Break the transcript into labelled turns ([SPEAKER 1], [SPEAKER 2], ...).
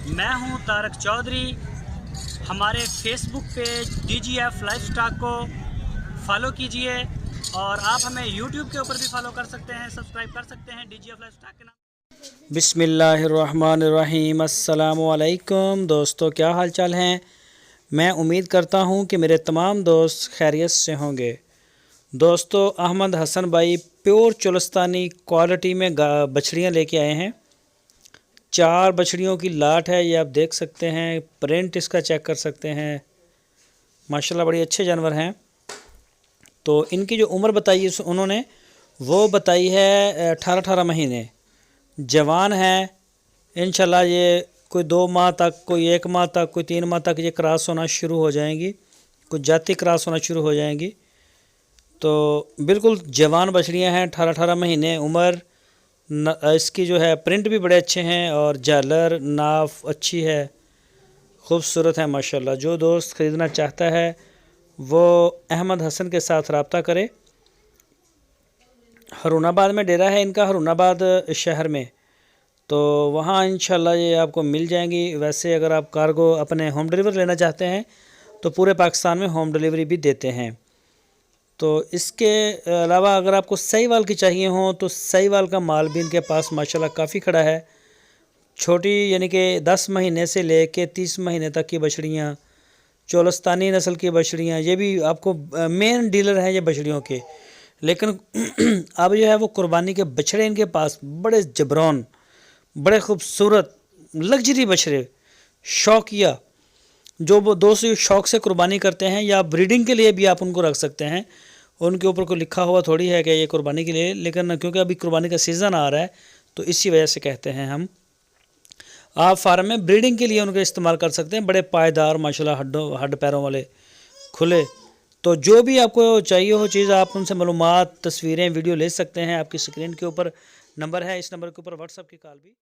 [SPEAKER 1] میں ہوں طارق چودھری۔ ہمارے فیس بک پیج DGF لائف سٹاک کو فالو کیجئے، اور آپ ہمیں یوٹیوب کے اوپر بھی فالو کر سکتے ہیں، سبسکرائب کر سکتے ہیں DGF لائف سٹاک کے نام۔
[SPEAKER 2] بسم اللہ الرحمن الرحیم۔ السلام علیکم دوستو، کیا حال چال ہیں؟ میں امید کرتا ہوں کہ میرے تمام دوست خیریت سے ہوں گے۔ دوستو، احمد حسن بھائی پیور چولستانی کوالٹی میں بچھڑیاں لے کے آئے ہیں۔ 4 بچھڑیوں کی لاٹ ہے، یہ آپ دیکھ سکتے ہیں، پرنٹ اس کا چیک کر سکتے ہیں۔ ماشاءاللہ بڑی اچھے جانور ہیں۔ تو ان کی جو عمر بتائی ہے انہوں نے، وہ بتائی ہے 18 مہینے۔ جوان ہے انشاءاللہ، یہ کوئی 2 ماہ تک، کوئی 1 ماہ تک، کوئی 3 ماہ تک یہ کراس ہونا شروع ہو جائیں گی، کچھ جاتی کراس ہونا شروع ہو جائیں گی۔ تو بالکل جوان بچڑیاں ہیں، 18 مہینے عمر۔ اس کی جو ہے پرنٹ بھی بڑے اچھے ہیں، اور جالر ناف اچھی ہے، خوبصورت ہے ماشاءاللہ۔ جو دوست خریدنا چاہتا ہے وہ احمد حسن کے ساتھ رابطہ کرے۔ ہارون آباد میں ڈیرا ہے ان کا، ہارون آباد شہر میں، تو وہاں انشاءاللہ یہ آپ کو مل جائیں گی۔ ویسے اگر آپ کارگو اپنے ہوم ڈیلیور لینا چاہتے ہیں تو پورے پاکستان میں ہوم ڈیلیوری بھی دیتے ہیں۔ تو اس کے علاوہ اگر آپ کو سہیوال کی چاہیے ہوں تو سہیوال کا مال بھی ان کے پاس ماشاءاللہ کافی کھڑا ہے۔ چھوٹی یعنی کہ 10 مہینے سے لے کے 30 مہینے تک کی بچڑیاں، چولستانی نسل کی بچڑیاں، یہ بھی آپ کو مین ڈیلر ہیں یہ بچڑیوں کے۔ لیکن اب جو ہے وہ قربانی کے بچڑے ان کے پاس بڑے جبرون، بڑے خوبصورت لگژری بچڑے، شوقیہ، جو وہ دوست شوق سے قربانی کرتے ہیں، یا بریڈنگ کے لیے بھی آپ ان کو رکھ سکتے ہیں۔ ان کے اوپر کوئی لکھا ہوا تھوڑی ہے کہ یہ قربانی کے لیے، لیکن کیونکہ ابھی قربانی کا سیزن آ رہا ہے تو اسی وجہ سے کہتے ہیں ہم۔ آپ فارم میں بریڈنگ کے لیے ان کو استعمال کر سکتے ہیں، بڑے پائیدار ماشاءاللہ، ہڈ پیروں والے کھلے۔ تو جو بھی آپ کو چاہیے ہو چیز، آپ ان سے معلومات، تصویریں، ویڈیو لے سکتے ہیں۔ آپ کی اسکرین کے اوپر نمبر ہے، اس نمبر کے اوپر واٹس ایپ کی کال بھی